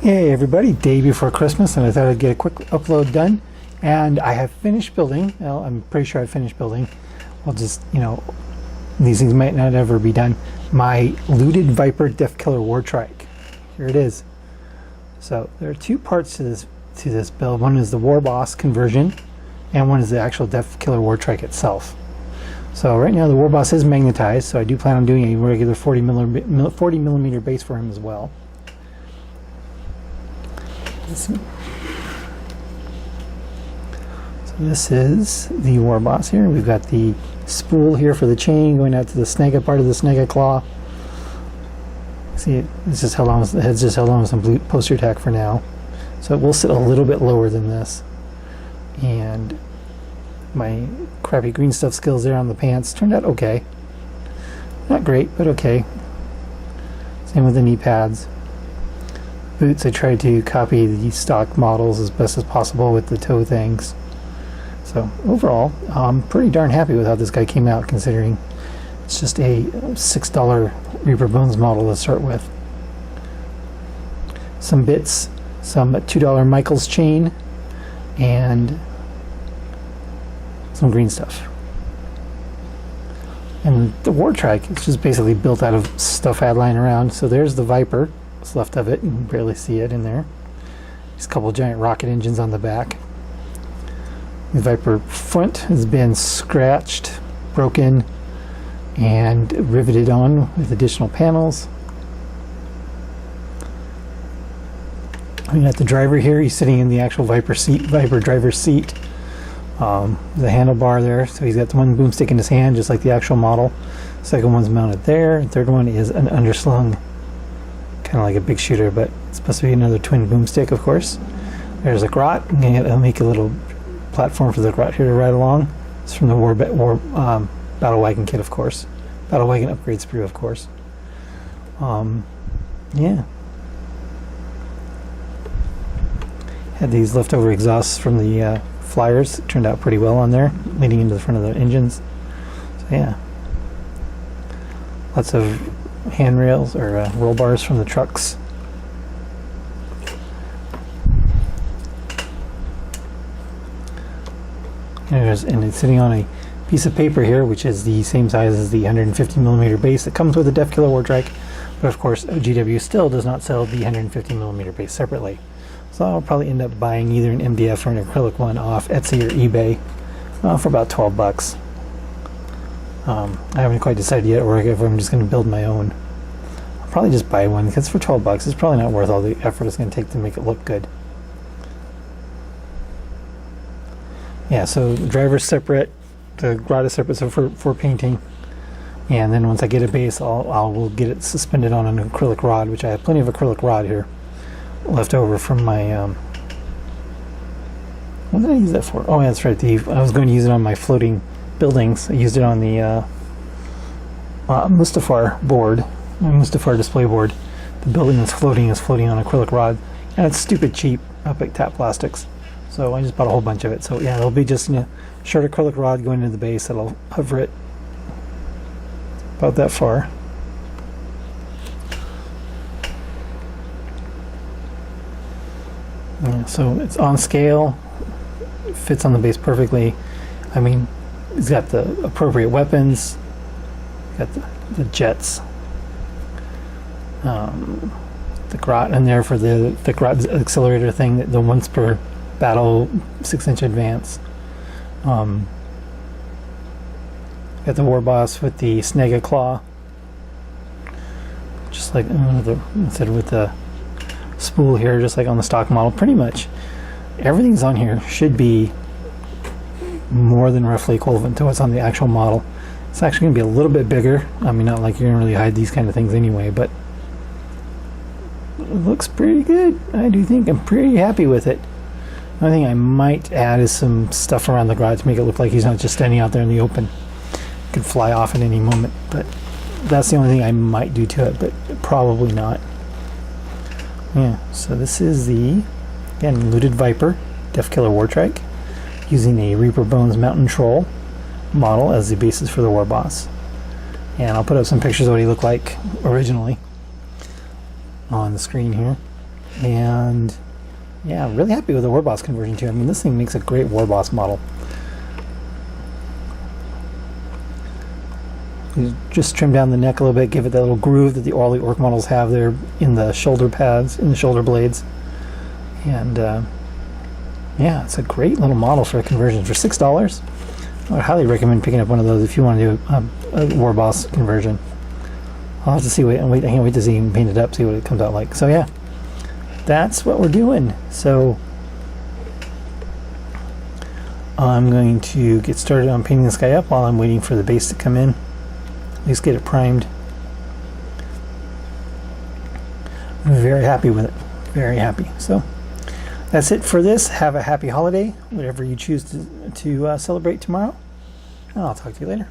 Hey everybody, day before Christmas, and I thought I'd get a quick upload done. And I have finished building. Well, I'm pretty sure I finished building. I'll just, these things might not ever be done. My looted Viper Deffkilla Wartrike. Here it is. So there are two parts to this build. One is the War Boss conversion, and one is the actual Deffkilla Wartrike itself. So right now the War Boss is magnetized, so I do plan on doing a regular 40 millimeter base for him as well. So this is the War Boss here. We've got the spool here for the chain going out to the snega part of the snega claw. See, it's just held on. The head's just held on with some poster tack for now, so it will sit a little bit lower than this. And my crappy green stuff skills there on the pants turned out okay. Not great, but okay. Same with the knee pads. Boots, I tried to copy the stock models as best as possible with the toe things. So overall, I'm pretty darn happy with how this guy came out, considering it's just a $6 Reaper Bones model to start with. Some bits, some $2 Michaels chain, and some green stuff. And the Wartrike is just basically built out of stuff I had lying around. So there's the Viper. What's left of it. You can barely see it in there. There's a couple giant rocket engines on the back. The Viper front has been scratched, broken, and riveted on with additional panels. We got the driver here. He's sitting in the actual Viper driver's seat. The handlebar there. So he's got the one boomstick in his hand, just like the actual model. Second one's mounted there. Third one is an underslung, kind of like a big shooter, but it's supposed to be another twin boomstick, of course. There's a grot. I'll make a little platform for the grot here to ride along. It's from the Battle Wagon kit, of course. Battle Wagon upgrade sprue, of course. Yeah. Had these leftover exhausts from the flyers. It turned out pretty well on there, leading into the front of the engines. So yeah. Lots of handrails or roll bars from the trucks. And it's sitting on a piece of paper here, which is the same size as the 150 millimeter base that comes with the Deffkilla Wartrike, but of course GW still does not sell the 150 millimeter base separately. So I'll probably end up buying either an MDF or an acrylic one off Etsy or eBay for about 12 bucks. I haven't quite decided yet, or if I'm just going to build my own. I'll probably just buy one, because for 12 bucks it's probably not worth all the effort it's going to take to make it look good. Yeah, so the driver's separate, the grot is separate, so for painting. And then once I get a base, I'll get it suspended on an acrylic rod, which I have plenty of acrylic rod here left over from my what did I use that for? Oh yeah, that's right, I was going to use it on my floating buildings. I used it on the Mustafar board, my Mustafar display board. The building that's floating is floating on acrylic rod, and it's stupid cheap up at Tap Plastics. So I just bought a whole bunch of it. So yeah, it'll be just a short acrylic rod going into the base that'll hover it about that far. Yeah, so it's on scale, it fits on the base perfectly. I mean, it's got the appropriate weapons, got the jets, the grot in there for the grot accelerator thing, the once per battle 6-inch advance. Got the War Boss with the snega claw, just like instead with the spool here, just like on the stock model. Pretty much everything's on here should be more than roughly equivalent to what's on the actual model. It's actually going to be a little bit bigger. I mean, not like you're going to really hide these kind of things anyway, but it looks pretty good. I do think I'm pretty happy with it. The only thing I might add is some stuff around the grot to make it look like he's not just standing out there in the open. Could fly off at any moment, but that's the only thing I might do to it, but probably not. Yeah, so this is the, again, looted Viper Deffkilla Wartrike, using a Reaper Bones Mountain Troll model as the basis for the War Boss. And I'll put up some pictures of what he looked like originally on the screen here. And yeah, really happy with the war boss conversion too. I mean, this thing makes a great war boss model. You just trim down the neck a little bit, give it that little groove that all the orc models have there in the shoulder pads, in the shoulder blades. And yeah, it's a great little model for a conversion. For $6, I would highly recommend picking up one of those if you want to do a war boss conversion. I'll have to see, I can't wait to see him paint it up, see what it comes out like. So yeah, that's what we're doing. So I'm going to get started on painting this guy up while I'm waiting for the base to come in. At least get it primed. I'm very happy with it. Very happy. So that's it for this. Have a happy holiday, whatever you choose to celebrate tomorrow. And I'll talk to you later.